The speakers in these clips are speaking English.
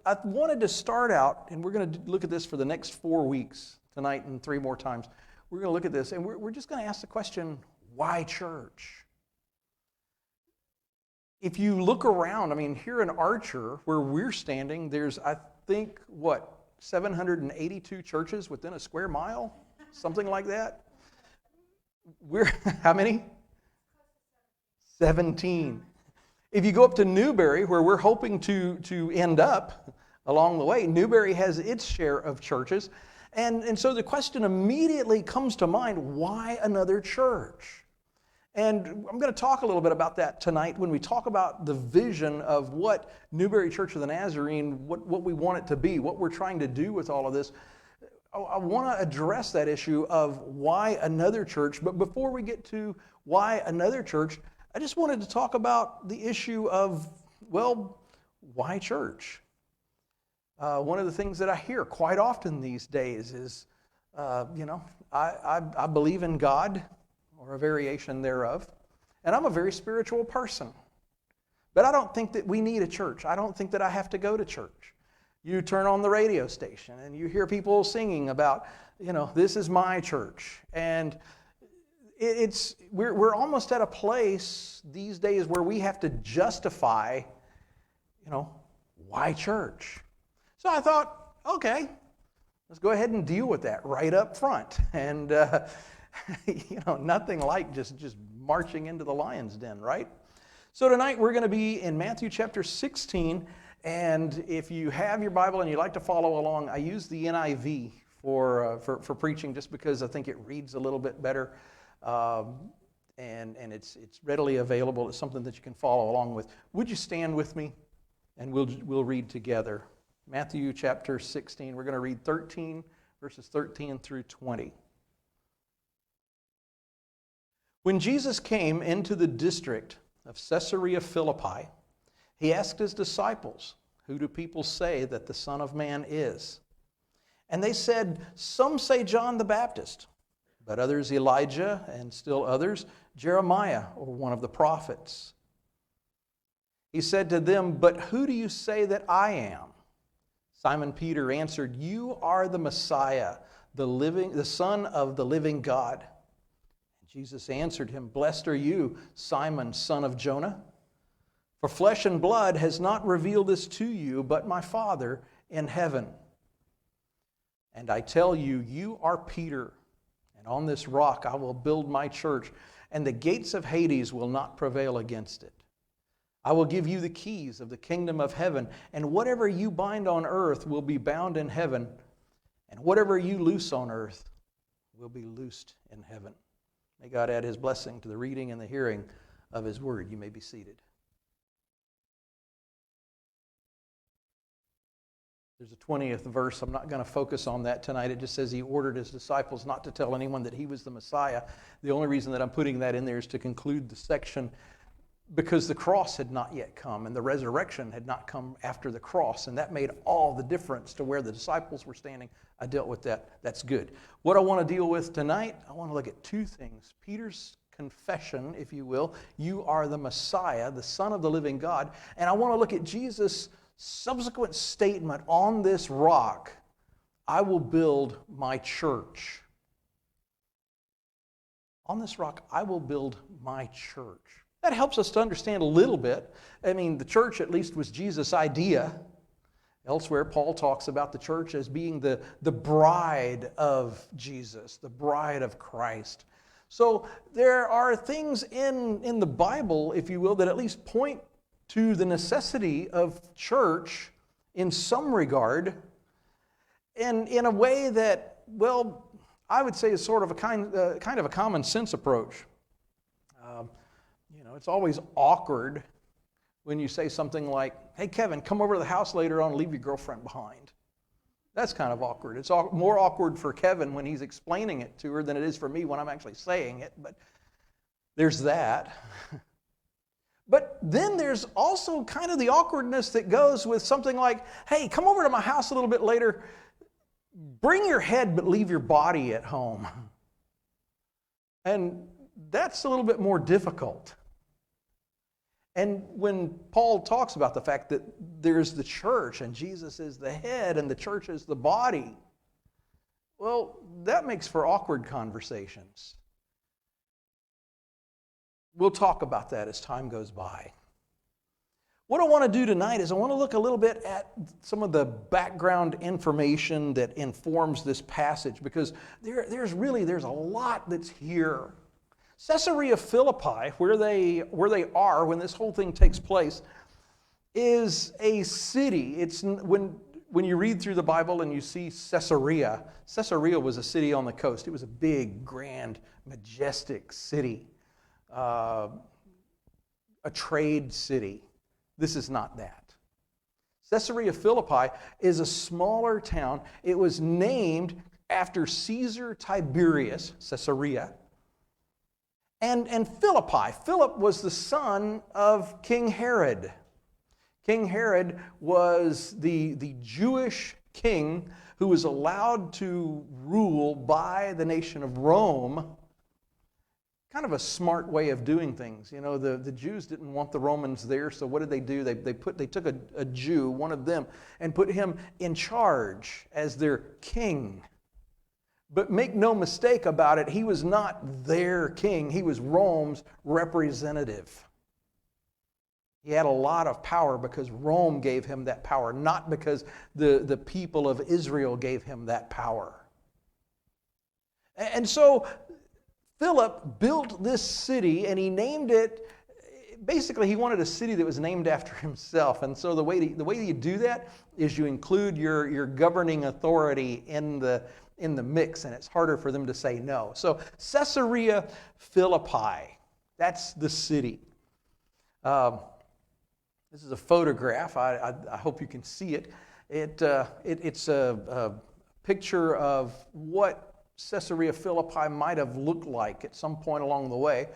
I wanted to start out, and we're going to look at this for the next 4 weeks, tonight and 3 more times. We're going to look at this, and we're just going to ask the question, why church? If you look around, I mean, here in Archer, where we're standing, there's, I think, 782 churches within a square mile? Something like that? We're, how many? 17. If you go up to Newberry, where we're hoping to end up along the way, Newberry has its share of churches. And so the question immediately comes to mind, why another church? And I'm going to talk a little bit about that tonight when we talk about the vision of what Newberry Church of the Nazarene, what we want it to be, what we're trying to do with all of this. I want to address that issue of why another church. But before we get to why another church, I just wanted to talk about the issue of, well, why church? One of the things that I hear quite often these days is, I believe in God, or a variation thereof, and I'm a very spiritual person. But I don't think that we need a church. I don't think that I have to go to church. You turn on the radio station and you hear people singing about, this is my church. And we're almost at a place these days where we have to justify, why church? So I thought, okay, let's go ahead and deal with that right up front. And, nothing like just marching into the lion's den, right? So tonight we're going to be in Matthew chapter 16. And if you have your Bible and you'd like to follow along, I use the NIV for preaching just because I think it reads a little bit better. And it's readily available. It's something that you can follow along with. Would you stand with me? And we'll read together. Matthew chapter 16. We're going to read verses 13 through 20. When Jesus came into the district of Caesarea Philippi, he asked his disciples, "Who do people say that the Son of Man is?" And they said, "Some say John the Baptist, but others Elijah, and still others Jeremiah, or one of the prophets." He said to them, "But who do you say that I am?" Simon Peter answered, "You are the Messiah, the Son of the living God." Jesus answered him, "Blessed are you, Simon, son of Jonah, for flesh and blood has not revealed this to you, but my Father in heaven. And I tell you, you are Peter, and on this rock I will build my church, and the gates of Hades will not prevail against it. I will give you the keys of the kingdom of heaven, and whatever you bind on earth will be bound in heaven, and whatever you loose on earth will be loosed in heaven." May God add his blessing to the reading and the hearing of his word. You may be seated. There's a 20th verse. I'm not going to focus on that tonight. It just says he ordered his disciples not to tell anyone that he was the Messiah. The only reason that I'm putting that in there is to conclude the section because the cross had not yet come and the resurrection had not come after the cross, and that made all the difference to where the disciples were standing. I dealt with that. That's good. What I want to deal with tonight, I want to look at two things. Peter's confession, if you will, "You are the Messiah, the Son of the living God." And I want to look at Jesus' subsequent statement, "On this rock, I will build my church." On this rock, I will build my church. That helps us to understand a little bit. I mean, the church at least was Jesus' idea. Elsewhere, Paul talks about the church as being the bride of Jesus, the bride of Christ. So there are things in the Bible, if you will, that at least point to the necessity of church in some regard, and in a way that, well, I would say is sort of a kind of a common sense approach. It's always awkward when you say something like, "Hey, Kevin, come over to the house later on and leave your girlfriend behind." That's kind of awkward. It's more awkward for Kevin when he's explaining it to her than it is for me when I'm actually saying it, but there's that. But then there's also kind of the awkwardness that goes with something like, "Hey, come over to my house a little bit later. Bring your head, but leave your body at home." And that's a little bit more difficult. And when Paul talks about the fact that there's the church and Jesus is the head and the church is the body, well, that makes for awkward conversations. We'll talk about that as time goes by. What I want to do tonight is I want to look a little bit at some of the background information that informs this passage, because there's a lot that's here. Caesarea Philippi, where they are when this whole thing takes place, is a city. It's when you read through the Bible and you see Caesarea was a city on the coast. It was a big, grand, majestic city, a trade city. This is not that. Caesarea Philippi is a smaller town. It was named after Caesar Tiberius, Caesarea, and Philippi. Philip was the son of King Herod. King Herod was the Jewish king who was allowed to rule by the nation of Rome. Kind of a smart way of doing things. You know, the Jews didn't want the Romans there, so what did they do? They took a Jew, one of them, and put him in charge as their king. But make no mistake about it, he was not their king. He was Rome's representative. He had a lot of power because Rome gave him that power, not because the people of Israel gave him that power. And so Philip built this city, and he named it, basically he wanted a city that was named after himself. And so the way you do that is you include your governing authority in the mix, and it's harder for them to say no. So Caesarea Philippi, that's the city. This is a photograph. I hope you can see it. It's a picture of what Caesarea Philippi might have looked like at some point along the way.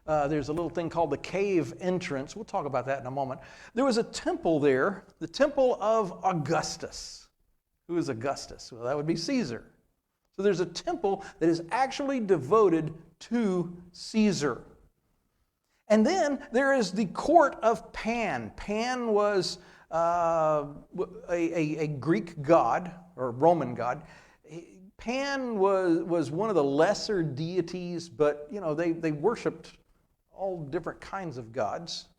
There's a little thing called the cave entrance. We'll talk about that in a moment. There was a temple there, the temple of Augustus. Who is Augustus? Well, that would be Caesar. So there's a temple that is actually devoted to Caesar. And then there is the court of Pan. Pan was a Greek god, or Roman god. Pan was one of the lesser deities, but you know they worshipped all different kinds of gods.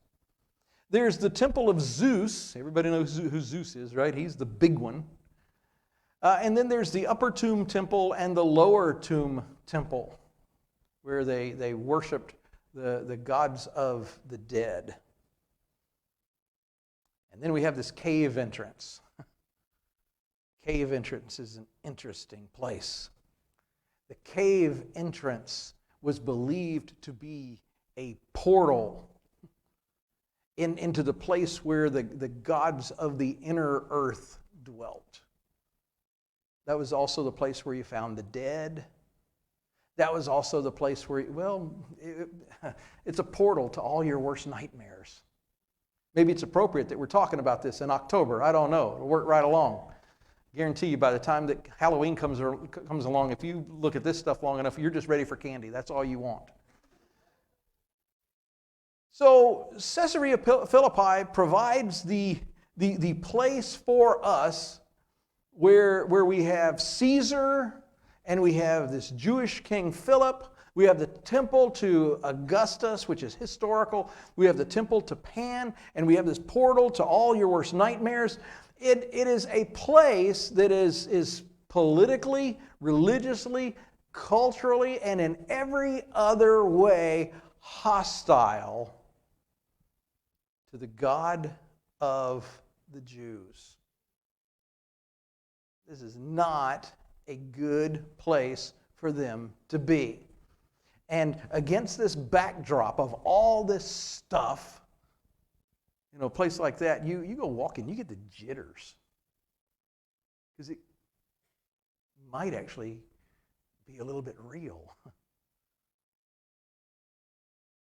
There's the temple of Zeus. Everybody knows who Zeus is, right? He's the big one. And then there's the upper tomb temple and the lower tomb temple, where they worshipped the gods of the dead. And then we have this cave entrance. Cave entrance is an interesting place. The cave entrance was believed to be a portal into the place where the gods of the inner earth dwelt. That was also the place where you found the dead. That was also the place where, it's a portal to all your worst nightmares. Maybe it's appropriate that we're talking about this in October. I don't know. It'll work right along. Guarantee you by the time that Halloween comes along, if you look at this stuff long enough, you're just ready for candy. That's all you want. So Caesarea Philippi provides the place for us where we have Caesar and we have this Jewish king Philip. We have the temple to Augustus, which is historical. We have the temple to Pan, and we have this portal to all your worst nightmares. It is a place that is politically, religiously, culturally, and in every other way hostile to the God of the Jews. This is not a good place for them to be. And against this backdrop of all this stuff, you know, a place like that, you go walking, you get the jitters. Because it might actually be a little bit real.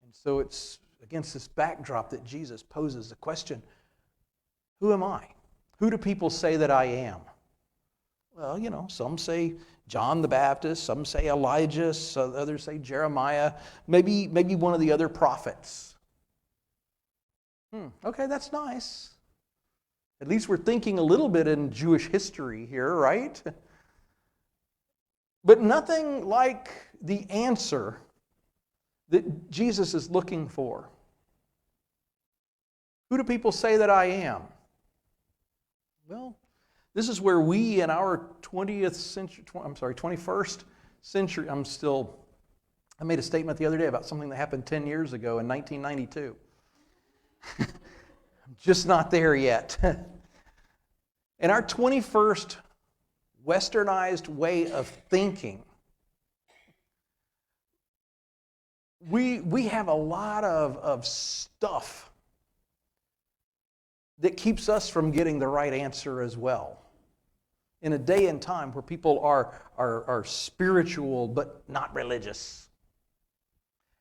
And so it's against this backdrop that Jesus poses the question, who am I? Who do people say that I am? Well, you know, some say John the Baptist, some say Elijah, others say Jeremiah, maybe one of the other prophets. Okay, that's nice. At least we're thinking a little bit in Jewish history here, right? But nothing like the answer that Jesus is looking for. Who do people say that I am? Well, this is where we in our 21st century, I made a statement the other day about something that happened 10 years ago in 1992. I'm just not there yet. In our 21st westernized way of thinking, we have a lot of stuff that keeps us from getting the right answer as well. In a day and time where people are spiritual but not religious.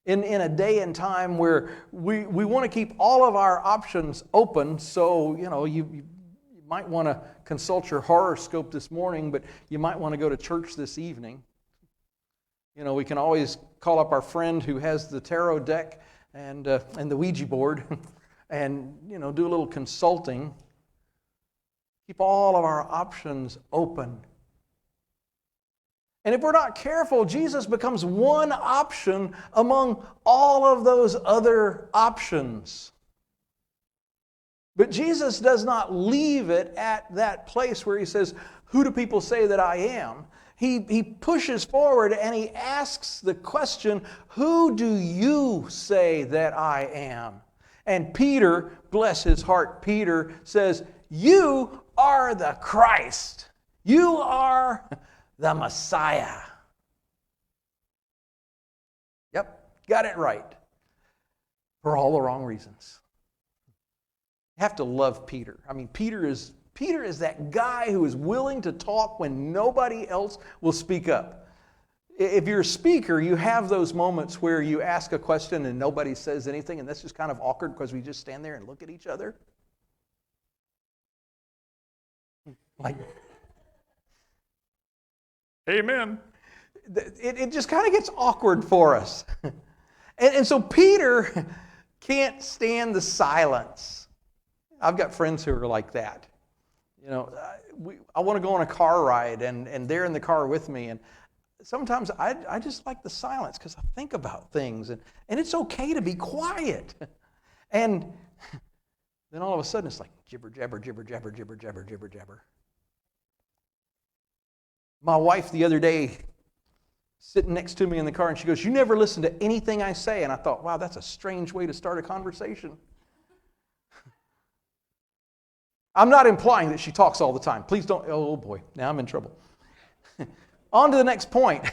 In a day and time where we want to keep all of our options open, so you might want to consult your horoscope this morning, but you might want to go to church this evening. We can always call up our friend who has the tarot deck and the Ouija board and do a little consulting. Keep all of our options open. And if we're not careful, Jesus becomes one option among all of those other options. But Jesus does not leave it at that place where he says, who do people say that I am? He pushes forward and he asks the question, who do you say that I am? And Peter, bless his heart, Peter says, you are the Christ. You are the Messiah. Yep, got it right. For all the wrong reasons. You have to love Peter. I mean, Peter is that guy who is willing to talk when nobody else will speak up. If you're a speaker, you have those moments where you ask a question and nobody says anything, and that's just kind of awkward because we just stand there and look at each other. Like, amen. It just kind of gets awkward for us. And so Peter can't stand the silence. I've got friends who are like that. I want to go on a car ride, and they're in the car with me, and sometimes I just like the silence because I think about things, and it's okay to be quiet. And then all of a sudden it's like jibber jabber, jibber jabber, jibber jabber, jibber jabber. My wife the other day, sitting next to me in the car, and she goes, "You never listen to anything I say." And I thought, wow, that's a strange way to start a conversation. I'm not implying that she talks all the time. Please don't. Oh boy, now I'm in trouble. On to the next point.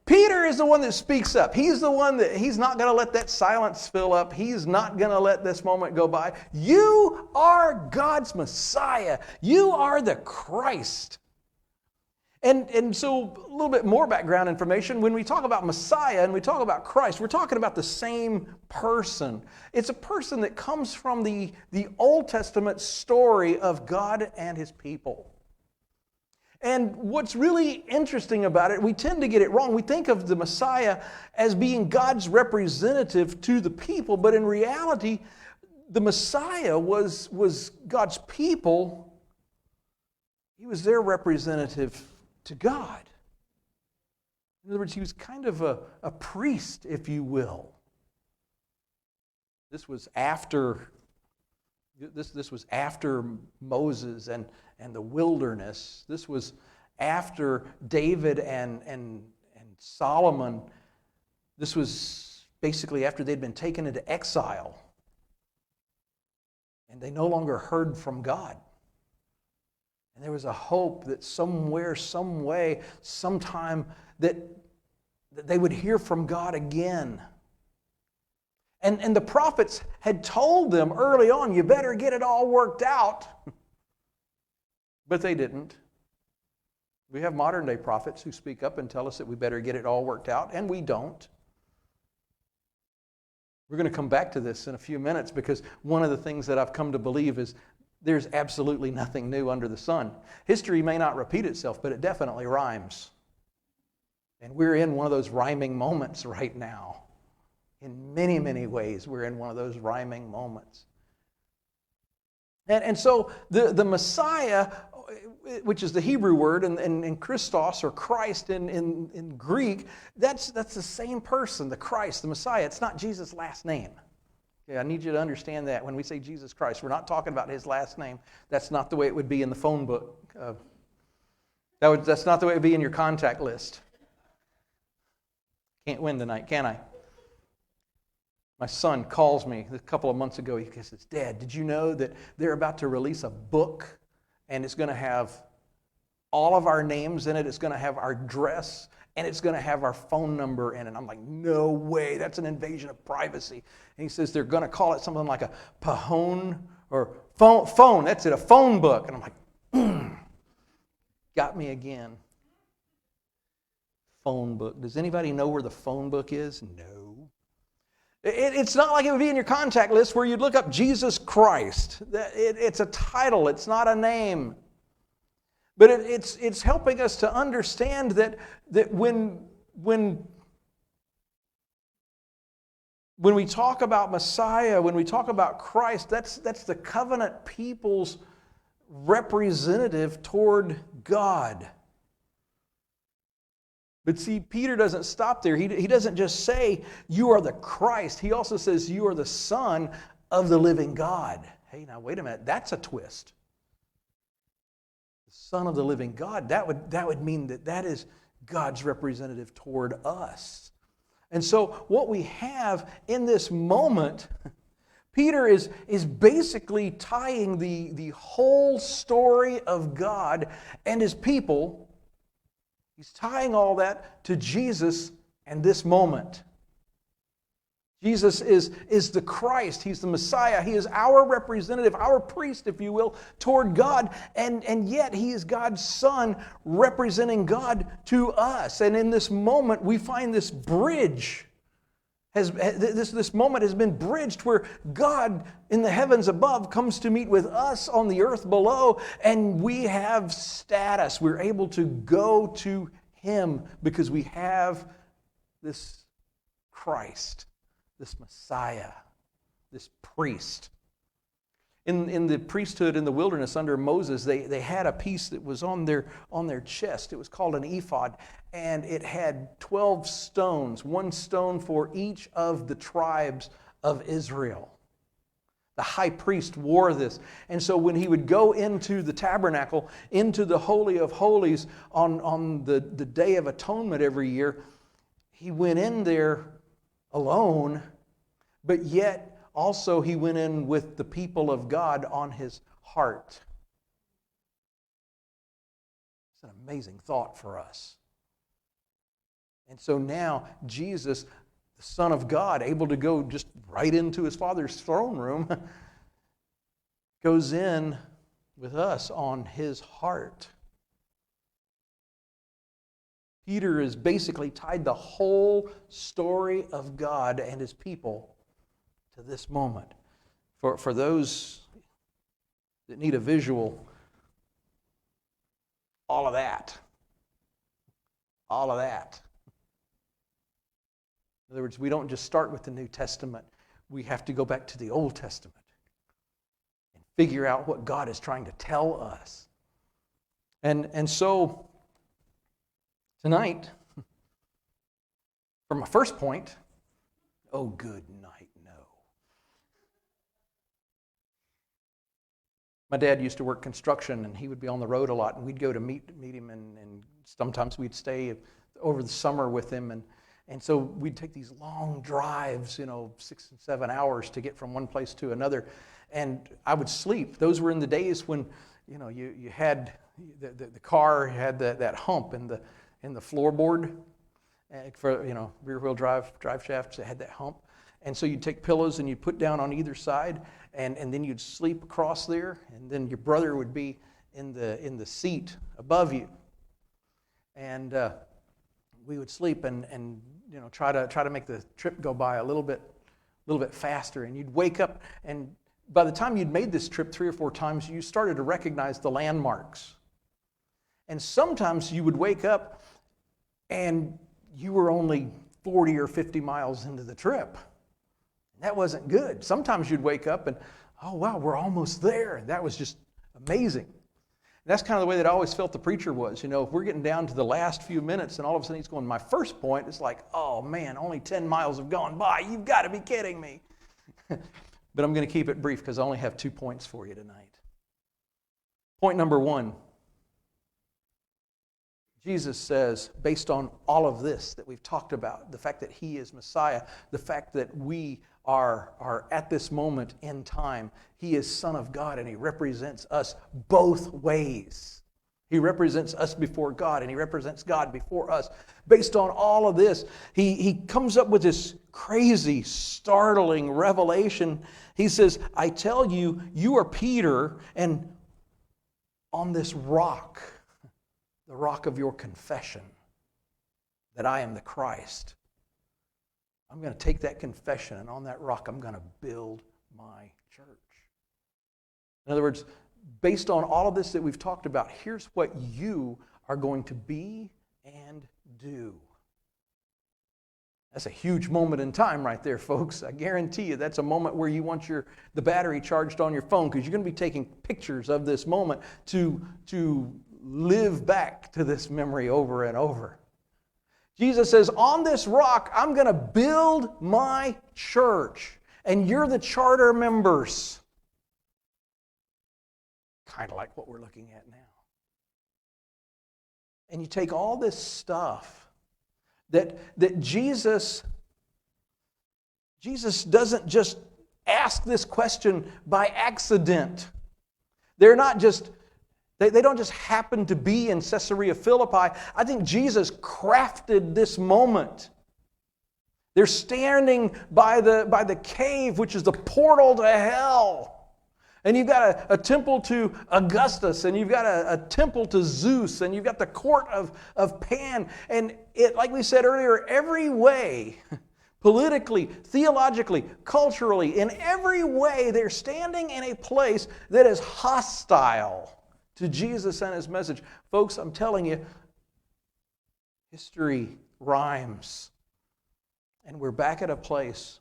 Peter is the one that speaks up. He's the one that he's not going to let that silence fill up. He's not going to let this moment go by. You are God's Messiah. You are the Christ. And so a little bit more background information. When we talk about Messiah and we talk about Christ, we're talking about the same person. It's a person that comes from the Old Testament story of God and his people. And what's really interesting about it, we tend to get it wrong. We think of the Messiah as being God's representative to the people, but in reality, the Messiah was God's people. He was their representative to God. In other words, he was kind of a priest, if you will. This was after Moses and the wilderness. This was after David and Solomon. This was basically after they'd been taken into exile. And they no longer heard from God. And there was a hope that somewhere, some way, sometime, that they would hear from God again. And the prophets had told them early on, you better get it all worked out. But they didn't. We have modern day prophets who speak up and tell us that we better get it all worked out, and we don't. We're going to come back to this in a few minutes because one of the things that I've come to believe is there's absolutely nothing new under the sun. History may not repeat itself, but it definitely rhymes. And we're in one of those rhyming moments right now. In many, many ways, we're in one of those rhyming moments. And so the Messiah, which is the Hebrew word, and Christos or Christ in Greek, that's the same person, the Christ, the Messiah. It's not Jesus' last name. Okay, I need you to understand that. When we say Jesus Christ, we're not talking about his last name. That's not the way it would be in the phone book. That's not the way it would be in your contact list. Can't win tonight, can I? My son calls me a couple of months ago. He says, Dad, did you know that they're about to release a book and it's going to have all of our names in it? It's going to have our address and it's going to have our phone number in it. I'm like, no way. That's an invasion of privacy. And he says they're going to call it something like a Pahone or phone. That's it, a phone book. And I'm like, got me again. Phone book. Does anybody know where the phone book is? No. It's not like it would be in your contact list where you'd look up Jesus Christ. It's a title. It's not a name. But it's helping us to understand that when we talk about Messiah, when we talk about Christ, that's the covenant people's representative toward God. But see, Peter doesn't stop there. He doesn't just say, you are the Christ. He also says, you are the Son of the living God. Hey, now wait a minute. That's a twist. The Son of the living God, that would mean that is God's representative toward us. And so what we have in this moment, Peter is basically tying the whole story of God and his people. He's tying all that to Jesus and this moment. Jesus is the Christ. He's the Messiah. He is our representative, our priest, if you will, toward God. And yet He is God's Son representing God to us. And in this moment, we find this bridge. This moment has been bridged where God in the heavens above comes to meet with us on the earth below, and we have status. We're able to go to Him because we have this Christ, this Messiah, this priest. In the priesthood in the wilderness under Moses, they had a piece that was on their chest. It was called an ephod, and it had 12 stones, one stone for each of the tribes of Israel. The high priest wore this. And so when he would go into the tabernacle, into the Holy of Holies on the Day of Atonement every year, he went in there alone, but yet also, he went in with the people of God on his heart. It's an amazing thought for us. And so now, Jesus, the Son of God, able to go just right into his Father's throne room, goes in with us on his heart. Peter has basically tied the whole story of God and his people to this moment. For those that need a visual, all of that. All of that. In other words, we don't just start with the New Testament. We have to go back to the Old Testament and figure out what God is trying to tell us. And so, tonight, for my first point, oh, good night. My dad used to work construction, and he would be on the road a lot, and we'd go to meet him, and sometimes we'd stay over the summer with him, and so we'd take these long drives, 6 and 7 hours to get from one place to another, and I would sleep. Those were in the days when, you had the car had that hump in the floorboard for rear wheel drive shafts that had that hump. And so you'd take pillows and you'd put down on either side, and then you'd sleep across there, and then your brother would be in the seat above you. And we would sleep and try to make the trip go by a little bit faster. And you'd wake up, and by the time you'd made this trip 3 or 4 times, you started to recognize the landmarks. And sometimes you would wake up and you were only 40 or 50 miles into the trip. That wasn't good. Sometimes you'd wake up and, oh, wow, we're almost there. And that was just amazing. And that's kind of the way that I always felt the preacher was. You know, if we're getting down to the last few minutes and all of a sudden he's going, my first point, it's like, oh, man, only 10 miles have gone by. You've got to be kidding me. But I'm going to keep it brief because I only have 2 points for you tonight. Point number 1. Jesus says, based on all of this that we've talked about, the fact that He is Messiah, the fact that we are at this moment in time, He is Son of God and He represents us both ways. He represents us before God and He represents God before us. Based on all of this, he comes up with this crazy, startling revelation. He says, I tell you, you are Peter, and on this rock, the rock of your confession, that I am the Christ, I'm going to take that confession, and on that rock, I'm going to build my church. In other words, based on all of this that we've talked about, here's what you are going to be and do. That's a huge moment in time right there, folks. I guarantee you that's a moment where you want the battery charged on your phone, because you're going to be taking pictures of this moment to live back to this memory over and over. Jesus says, on this rock, I'm going to build my church, and you're the charter members. Kind of like what we're looking at now. And you take all this stuff that Jesus doesn't just ask this question by accident. They're not just, they don't just happen to be in Caesarea Philippi. I think Jesus crafted this moment. They're standing by the cave, which is the portal to hell. And you've got a temple to Augustus, and you've got a temple to Zeus, and you've got the court of Pan. And it, like we said earlier, every way, politically, theologically, culturally, in every way, they're standing in a place that is hostile to Jesus and His message. Folks, I'm telling you, history rhymes. And we're back at a place,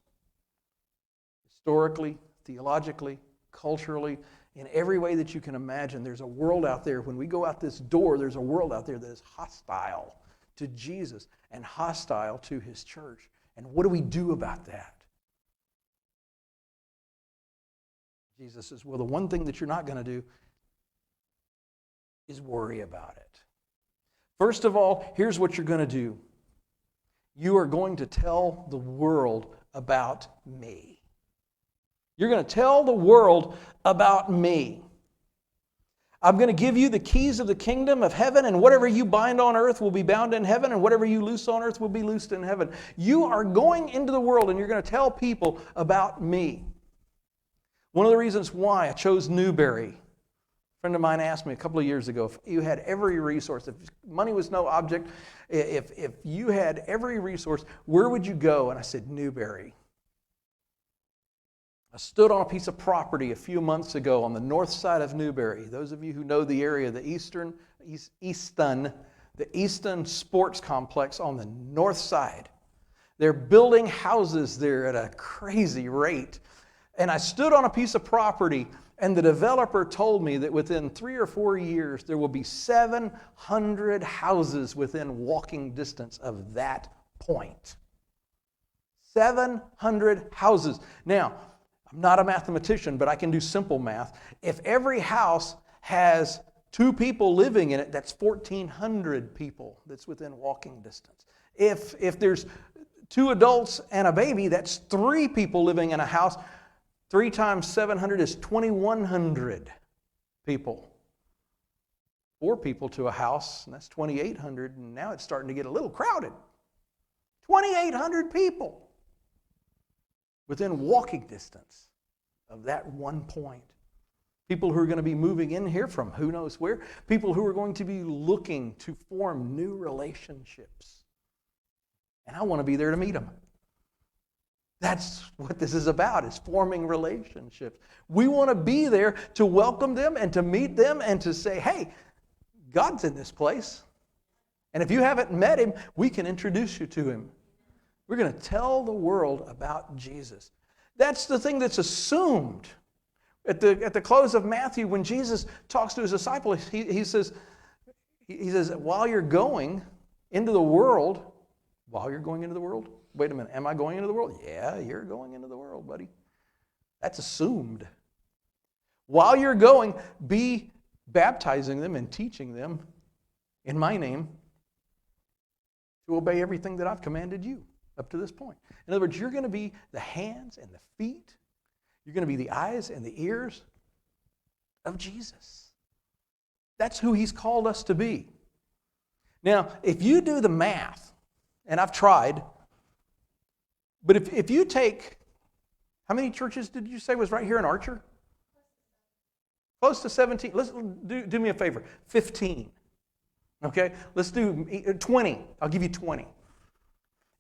historically, theologically, culturally, in every way that you can imagine. There's a world out there. When we go out this door, there's a world out there that is hostile to Jesus and hostile to His church. And what do we do about that? Jesus says, well, the one thing that you're not going to do is worry about it. First of all, here's what you're going to do. You are going to tell the world about me. You're going to tell the world about me. I'm going to give you the keys of the kingdom of heaven, and whatever you bind on earth will be bound in heaven, and whatever you loose on earth will be loosed in heaven. You are going into the world, and you're going to tell people about me. One of the reasons why I chose Newberry, a friend of mine asked me a couple of years ago, if you had every resource, if money was no object, if you had every resource, where would you go? And I said, Newberry. I stood on a piece of property a few months ago on the north side of Newberry. Those of you who know the area, the Easton Sports Complex on the north side. They're building houses there at a crazy rate. And I stood on a piece of property, and the developer told me that within 3 or 4 years, there will be 700 houses within walking distance of that point. 700 houses. Now, I'm not a mathematician, but I can do simple math. If every house has 2 people living in it, that's 1,400 people that's within walking distance. If there's 2 adults and a baby, that's 3 people living in a house. 3 times 700 is 2,100 people. 4 people to a house, and that's 2,800, and now it's starting to get a little crowded. 2,800 people within walking distance of that one point. People who are going to be moving in here from who knows where. People who are going to be looking to form new relationships. And I want to be there to meet them. That's what this is about, is forming relationships. We want to be there to welcome them and to meet them and to say, hey, God's in this place. And if you haven't met Him, we can introduce you to Him. We're going to tell the world about Jesus. That's the thing that's assumed At the close of Matthew, when Jesus talks to his disciples, he says, while you're going into the world, wait a minute, am I going into the world? Yeah, you're going into the world, buddy. That's assumed. While you're going, be baptizing them and teaching them in my name to obey everything that I've commanded you up to this point. In other words, you're going to be the hands and the feet. You're going to be the eyes and the ears of Jesus. That's who he's called us to be. Now, if you do the math, and I've tried, but if you take, how many churches did you say was right here in Archer? Close to 17. Let's do me a favor. 15. Okay? Let's do 20. I'll give you 20.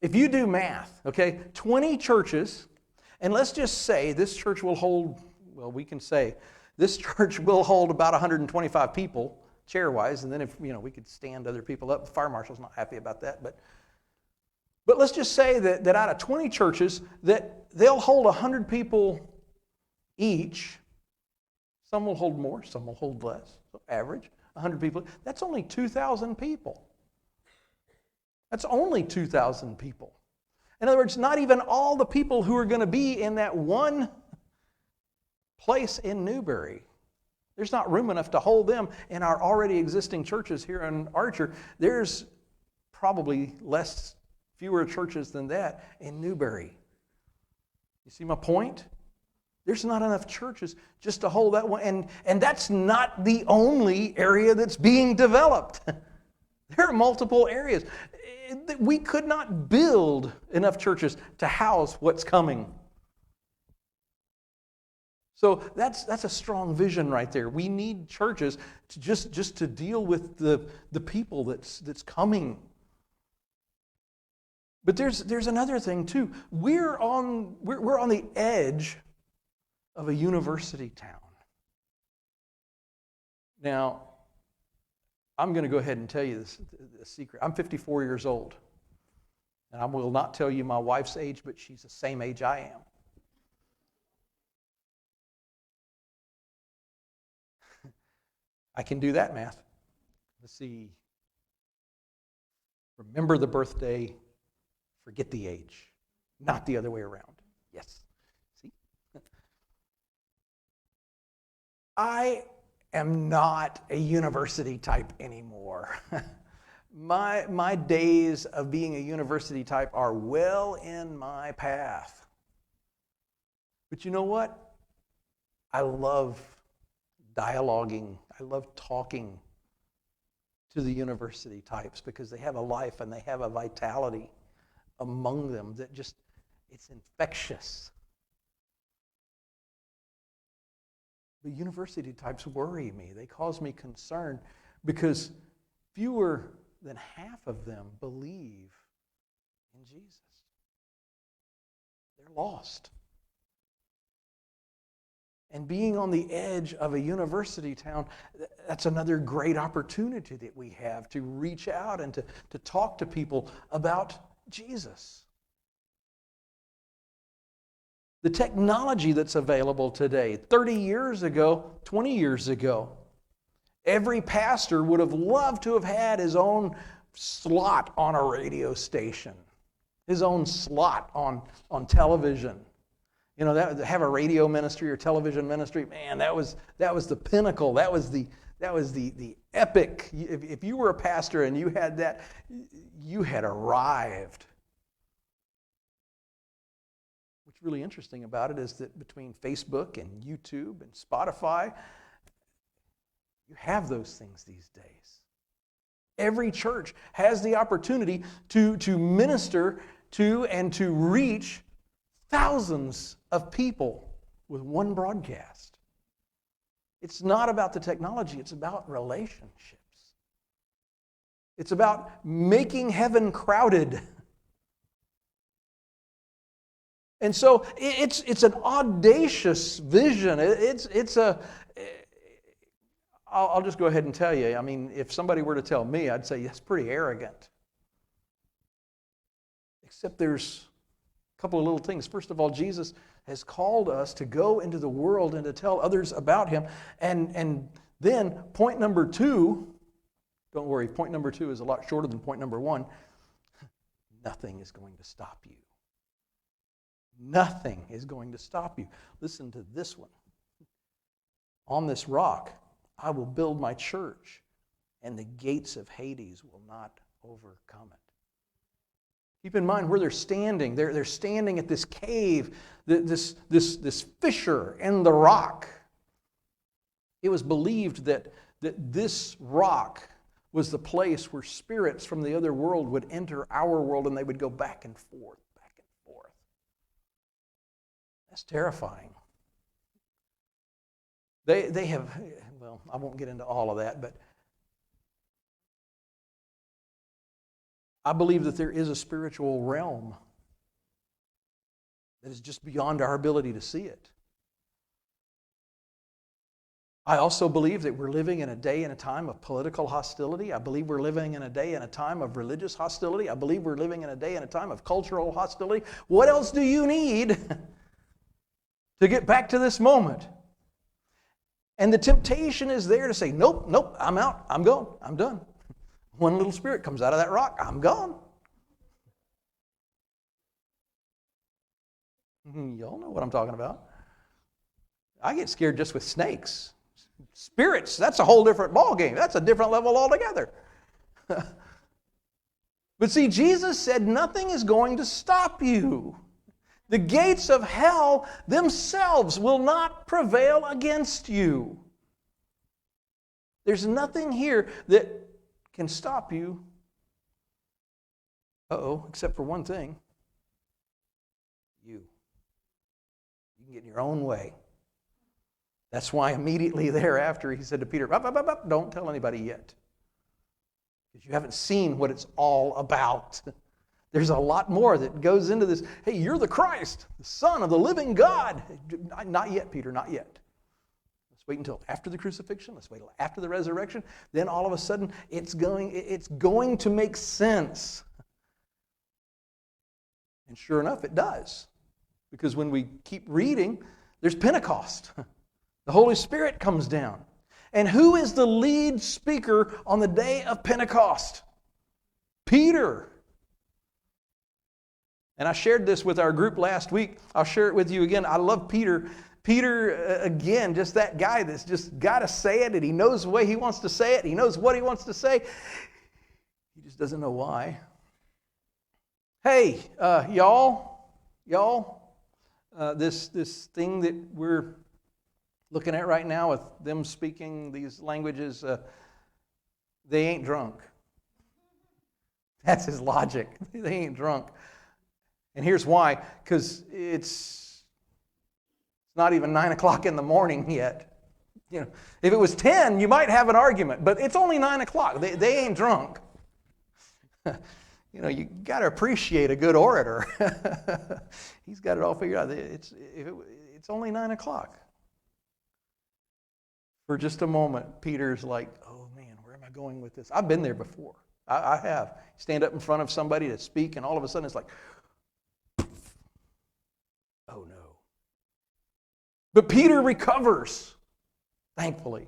If you do math, okay, 20 churches, and let's just say this church will hold, well, we can say this church will hold about 125 people, chair-wise, and then if, we could stand other people up. The fire marshal's not happy about that, but let's just say that out of 20 churches, that they'll hold 100 people each. Some will hold more, some will hold less. So average, 100 people. That's only 2,000 people. That's only 2,000 people. In other words, not even all the people who are going to be in that one place in Newberry. There's not room enough to hold them in our already existing churches here in Archer. There's probably fewer churches than that in Newberry. You see my point? There's not enough churches just to hold that one. And that's not the only area that's being developed. There are multiple areas. We could not build enough churches to house what's coming. So that's a strong vision right there. We need churches to just to deal with the people that's coming. But there's another thing too. We're on the edge of a university town. Now, I'm going to go ahead and tell you this secret. I'm 54 years old. And I will not tell you my wife's age, but she's the same age I am. I can do that math. Let's see. Remember the birthday, forget the age. Not the other way around. Yes. See? I am not a university type anymore. My days of being a university type are well in my path. But you know what? I love dialoguing. I love talking to the university types because they have a life and they have a vitality among them that it's infectious. The university types worry me. They cause me concern because fewer than half of them believe in Jesus. They're lost. And being on the edge of a university town, that's another great opportunity that we have to reach out and to talk to people about Jesus. The technology that's available today, 30 years ago, 20 years ago, every pastor would have loved to have had his own slot on a radio station, his own slot on television. Have a radio ministry or television ministry, man, that was the pinnacle. That was the epic. If you were a pastor and you had that, you had arrived. What's really interesting about it is that between Facebook and YouTube and Spotify, you have those things these days. Every church has the opportunity to minister to and to reach thousands of people with one broadcast. It's not about the technology, it's about relationships. It's about making heaven crowded. And so it's an audacious vision. I'll just go ahead and tell you, I mean, if somebody were to tell me, I'd say that's pretty arrogant. Except there's a couple of little things. First of all, Jesus has called us to go into the world and to tell others about Him. And then point number 2, don't worry, point number 2 is a lot shorter than point number 1. Nothing is going to stop you. Nothing is going to stop you. Listen to this one. On this rock, I will build my church, and the gates of Hades will not overcome it. Keep in mind where they're standing. They're standing at this cave, this fissure in the rock. It was believed that this rock was the place where spirits from the other world would enter our world, and they would go back and forth, back and forth. That's terrifying. They have, well, I won't get into all of that, but I believe that there is a spiritual realm that is just beyond our ability to see it. I also believe that we're living in a day and a time of political hostility. I believe we're living in a day and a time of religious hostility. I believe we're living in a day and a time of cultural hostility. What else do you need to get back to this moment? And the temptation is there to say, nope, I'm out, I'm going, I'm done. One little spirit comes out of that rock, I'm gone. Y'all know what I'm talking about. I get scared just with snakes. Spirits, that's a whole different ballgame. That's a different level altogether. But see, Jesus said nothing is going to stop you. The gates of hell themselves will not prevail against you. There's nothing here that can stop you. Except for one thing. You can get in your own way. That's why immediately thereafter he said to Peter, up, don't tell anybody yet. Because you haven't seen what it's all about. There's a lot more that goes into this. Hey, you're the Christ, the Son of the living God. Not yet, Peter, not yet. Let's wait until after the crucifixion. Let's wait until after the resurrection. Then all of a sudden, it's going to make sense. And sure enough, it does. Because when we keep reading, there's Pentecost. The Holy Spirit comes down. And who is the lead speaker on the day of Pentecost? Peter. And I shared this with our group last week. I'll share it with you again. I love Peter. Peter, again, just that guy that's just got to say it, and he knows the way he wants to say it. He knows what he wants to say. He just doesn't know why. Hey, y'all, this thing that we're looking at right now with them speaking these languages, they ain't drunk. That's his logic. They ain't drunk. And here's why. Because it's not even 9 o'clock in the morning yet. You know, if it was 10, you might have an argument. But it's only 9 o'clock. They ain't drunk. You know, you got to appreciate a good orator. He's got it all figured out. It's only 9 o'clock. For just a moment, Peter's like, oh man, where am I going with this? I've been there before. I have. Stand up in front of somebody to speak, and all of a sudden it's like, oh no. But Peter recovers, thankfully.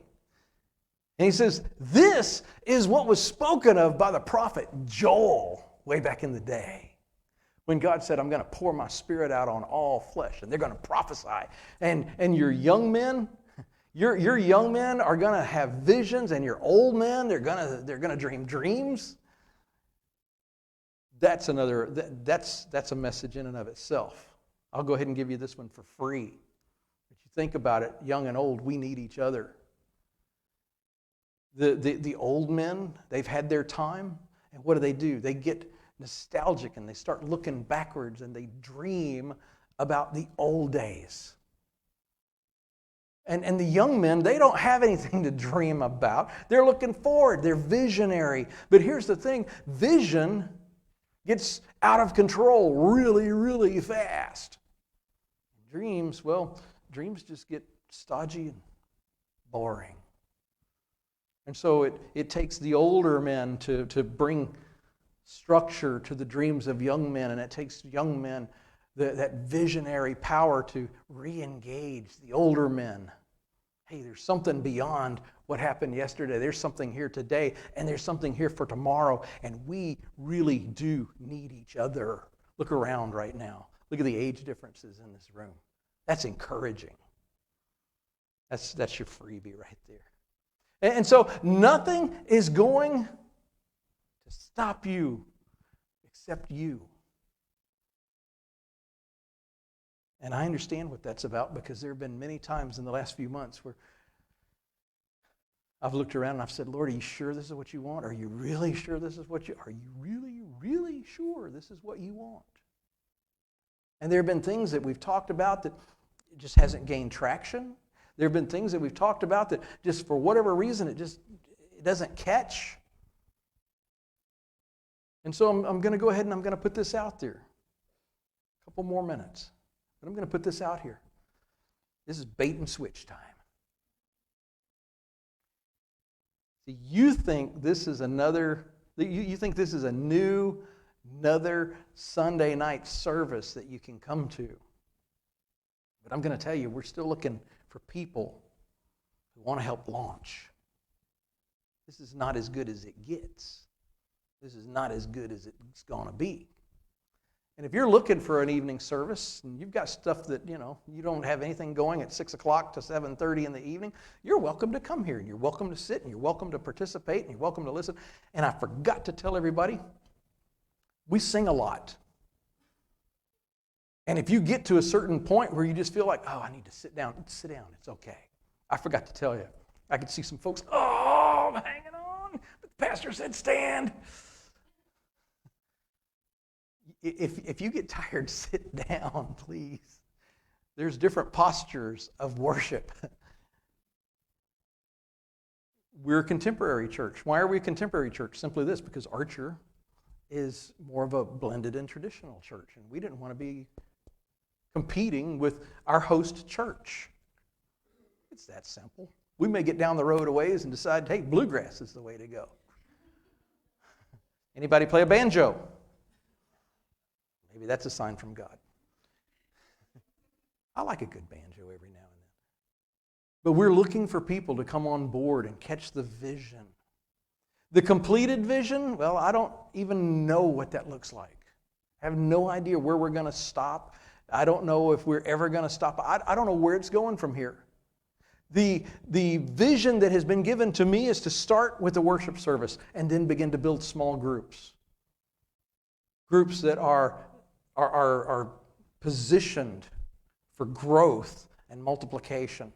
And he says, this is what was spoken of by the prophet Joel way back in the day. When God said, I'm going to pour my spirit out on all flesh, and they're going to prophesy. And your young men, your young men are going to have visions, and your old men, they're going to dream dreams. That's a message in and of itself. I'll go ahead and give you this one for free. If you think about it, young and old, we need each other. The old men, they've had their time, and what do? They get nostalgic, and they start looking backwards, and they dream about the old days. And the young men, they don't have anything to dream about. They're looking forward. They're visionary. But here's the thing. Vision gets out of control really, really fast. Dreams just get stodgy and boring. And so it takes the older men to bring structure to the dreams of young men, and it takes young men that visionary power to re-engage the older men. Hey, there's something beyond what happened yesterday. There's something here today, and there's something here for tomorrow, and we really do need each other. Look around right now. Look at the age differences in this room. That's encouraging. That's your freebie right there. And so nothing is going to stop you except you. And I understand what that's about, because there have been many times in the last few months where I've looked around and I've said, Lord, are you sure this is what you want? Are you really sure this is what are you really, really sure this is what you want? And there have been things that we've talked about that just hasn't gained traction. There have been things that we've talked about that just for whatever reason it doesn't catch. And so I'm going to go ahead and I'm going to put this out there. A couple more minutes. But I'm going to put this out here. This is bait and switch time. See, you think this is another Sunday night service that you can come to. But I'm going to tell you, we're still looking for people who want to help launch. This is not as good as it gets. This is not as good as it's going to be. And if you're looking for an evening service and you've got stuff that, you don't have anything going at 6 o'clock to 7:30 in the evening, you're welcome to come here, and you're welcome to sit, and you're welcome to participate, and you're welcome to listen. And I forgot to tell everybody, we sing a lot. And if you get to a certain point where you just feel like, I need to sit down, it's okay. I forgot to tell you. I could see some folks, I'm hanging on, but the pastor said stand. If you get tired, sit down, please. There's different postures of worship. We're a contemporary church. Why are we a contemporary church? Simply this, because Archer is more of a blended and traditional church, and we didn't want to be competing with our host church. It's that simple. We may get down the road a ways and decide, hey, bluegrass is the way to go. Anybody play a banjo? Maybe that's a sign from God. I like a good banjo every now and then. But we're looking for people to come on board and catch the vision. The completed vision, well, I don't even know what that looks like. I have no idea where we're going to stop. I don't know if we're ever going to stop. I don't know where it's going from here. The vision that has been given to me is to start with the worship service and then begin to build small groups. Groups that are positioned for growth and multiplication.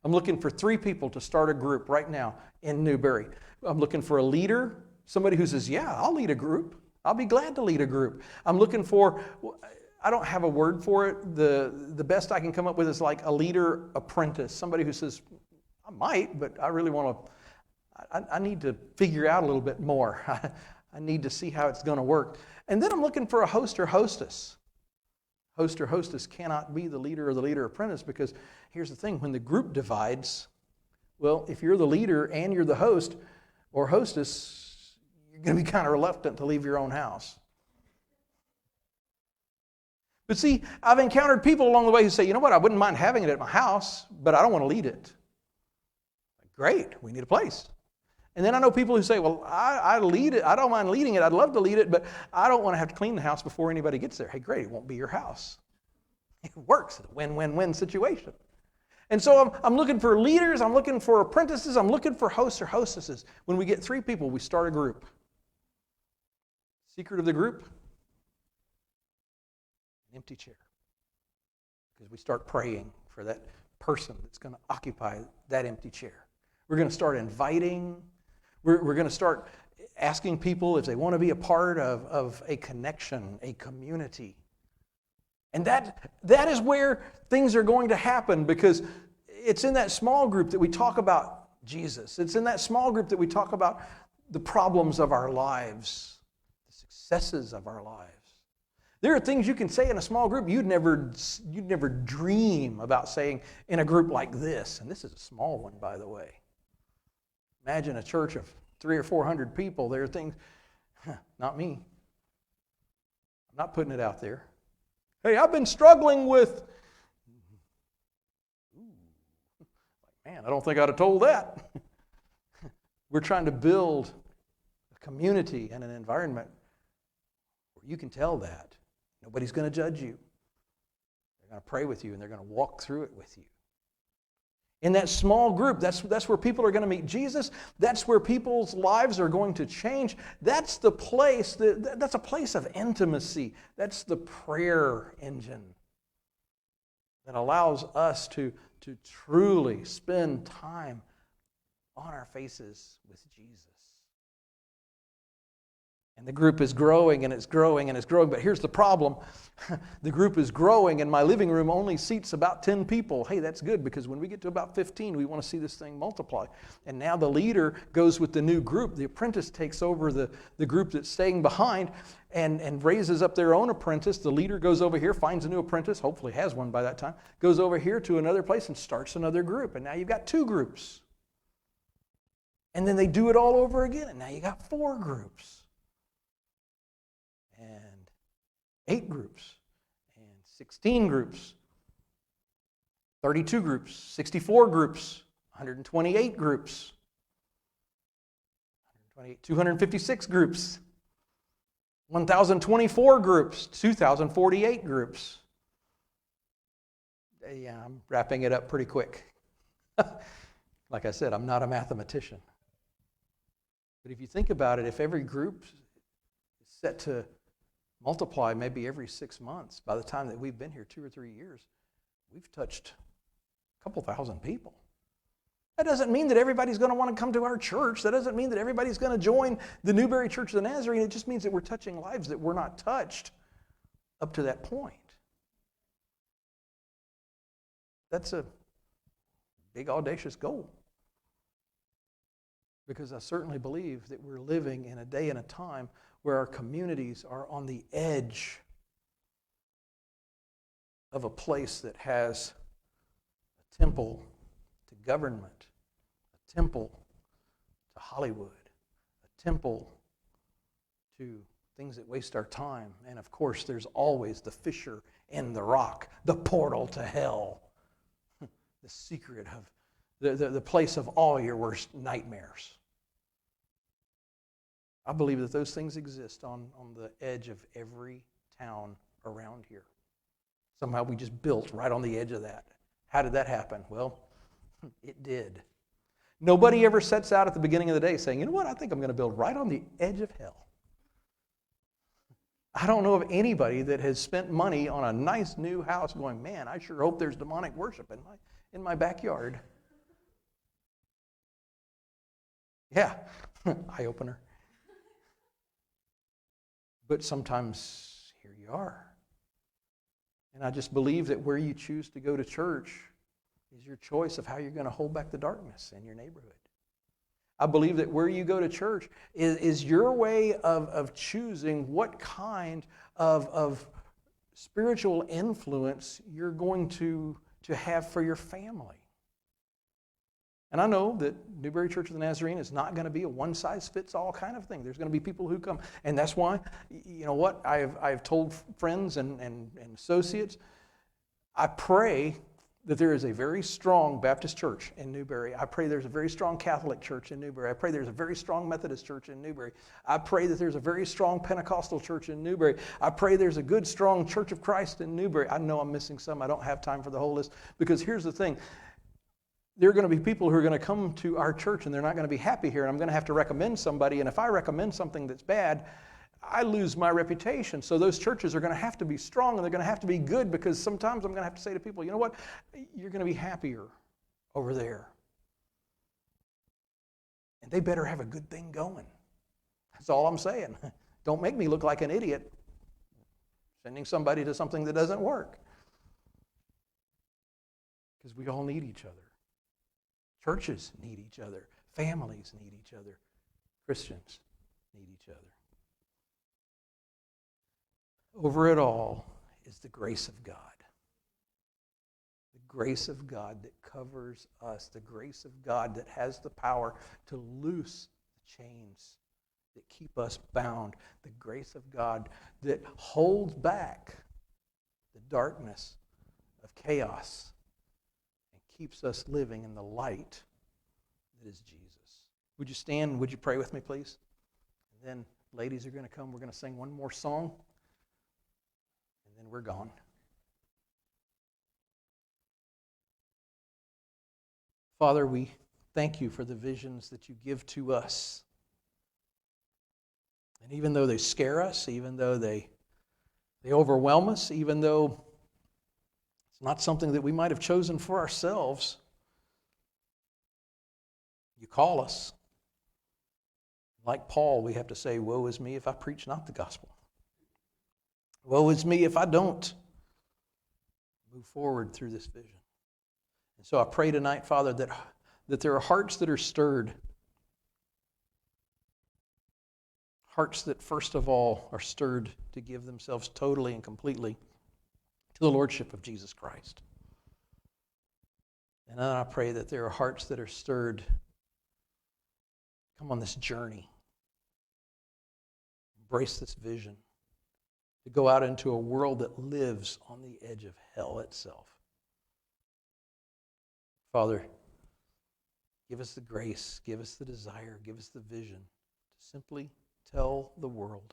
I'm looking for 3 people to start a group right now in Newberry. I'm looking for a leader, somebody who says, yeah, I'll lead a group. I'll be glad to lead a group. I'm looking for, I don't have a word for it. The best I can come up with is like a leader apprentice, somebody who says, I might, but I really want to, I need to figure out a little bit more. I need to see how it's going to work. And then I'm looking for a host or hostess. Host or hostess cannot be the leader or the leader apprentice, because here's the thing, when the group divides, well, if you're the leader and you're the host or hostess, you're going to be kind of reluctant to leave your own house. But see, I've encountered people along the way who say, you know what, I wouldn't mind having it at my house, but I don't want to lead it. Great, we need a place. And then I know people who say, well, I lead it. I don't mind leading it. I'd love to lead it, but I don't want to have to clean the house before anybody gets there. Hey, great, it won't be your house. It works. It's a win-win-win situation. And so I'm looking for leaders. I'm looking for apprentices. I'm looking for hosts or hostesses. When we get 3 people, we start a group. Secret of the group? An empty chair. Because we start praying for that person that's going to occupy that empty chair. We're going to start inviting. We're going to start asking people if they want to be a part of a connection, a community. And that is where things are going to happen, because it's in that small group that we talk about Jesus. It's in that small group that we talk about the problems of our lives, the successes of our lives. There are things you can say in a small group you'd never dream about saying in a group like this. And this is a small one, by the way. Imagine a church of 300 or 400 people. There are things, not me. I'm not putting it out there. Hey, I've been struggling with... Man, I don't think I'd have told that. We're trying to build a community and an environment where you can tell that. Nobody's going to judge you. They're going to pray with you, and they're going to walk through it with you. In that small group, that's where people are going to meet Jesus. That's where people's lives are going to change. That's the place, that's a place of intimacy. That's the prayer engine that allows us to truly spend time on our faces with Jesus. And the group is growing and it's growing and it's growing. But here's the problem. The group is growing and my living room only seats about 10 people. Hey, that's good because when we get to about 15, we want to see this thing multiply. And now the leader goes with the new group. The apprentice takes over the group that's staying behind and raises up their own apprentice. The leader goes over here, finds a new apprentice, hopefully has one by that time, goes over here to another place and starts another group. And now you've got 2 groups. And then they do it all over again. And now you got 4 groups. And 8 groups, and 16 groups, 32 groups, 64 groups, 128 groups, 256 groups, 1,024 groups, 2,048 groups. Yeah, I'm wrapping it up pretty quick. Like I said, I'm not a mathematician. But if you think about it, if every group is set to multiply maybe every 6 months, by the time that we've been here 2 or 3 years, we've touched a couple thousand people. That doesn't mean that everybody's going to want to come to our church. That doesn't mean that everybody's going to join the Newberry Church of the Nazarene. It just means that we're touching lives that were not touched up to that point. That's a big, audacious goal. Because I certainly believe that we're living in a day and a time where our communities are on the edge of a place that has a temple to government, a temple to Hollywood, a temple to things that waste our time. And of course, there's always the fissure in the rock, the portal to hell, the secret of the place of all your worst nightmares. I believe that those things exist on the edge of every town around here. Somehow we just built right on the edge of that. How did that happen? Well, it did. Nobody ever sets out at the beginning of the day saying, you know what, I think I'm going to build right on the edge of hell. I don't know of anybody that has spent money on a nice new house going, man, I sure hope there's demonic worship in my backyard. Yeah, eye-opener. But sometimes here you are. And I just believe that where you choose to go to church is your choice of how you're going to hold back the darkness in your neighborhood. I believe that where you go to church is your way of choosing what kind of spiritual influence you're going to have for your family. And I know that Newberry Church of the Nazarene is not going to be a one-size-fits-all kind of thing. There's going to be people who come. And that's why, you know what, I've told friends and associates, I pray that there is a very strong Baptist church in Newberry. I pray there's a very strong Catholic church in Newberry. I pray there's a very strong Methodist church in Newberry. I pray that there's a very strong Pentecostal church in Newberry. I pray there's a good, strong Church of Christ in Newberry. I know I'm missing some. I don't have time for the whole list. Because here's the thing. There are going to be people who are going to come to our church and they're not going to be happy here, and I'm going to have to recommend somebody, and if I recommend something that's bad, I lose my reputation. So those churches are going to have to be strong and they're going to have to be good, because sometimes I'm going to have to say to people, you know what, you're going to be happier over there. And they better have a good thing going. That's all I'm saying. Don't make me look like an idiot sending somebody to something that doesn't work. Because we all need each other. Churches need each other. Families need each other. Christians need each other. Over it all is the grace of God. The grace of God that covers us. The grace of God that has the power to loose the chains that keep us bound. The grace of God that holds back the darkness of chaos and keeps us living in the light that is Jesus. Would you stand? Would you pray with me, please? And then ladies are going to come. We're going to sing one more song, and then we're gone. Father, we thank you for the visions that you give to us. And even though they scare us, even though they overwhelm us, even though it's not something that we might have chosen for ourselves, you call us. Like Paul, we have to say, woe is me if I preach not the gospel. Woe is me if I don't move forward through this vision. And so I pray tonight, Father, that there are hearts that are stirred. Hearts that, first of all, are stirred to give themselves totally and completely to the Lordship of Jesus Christ. And then I pray that there are hearts that are stirred. Come on this journey. Embrace this vision. To go out into a world that lives on the edge of hell itself. Father, give us the grace, give us the desire, give us the vision to simply tell the world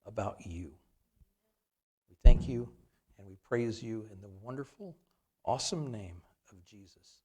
about you. We thank you and we praise you in the wonderful, awesome name of Jesus.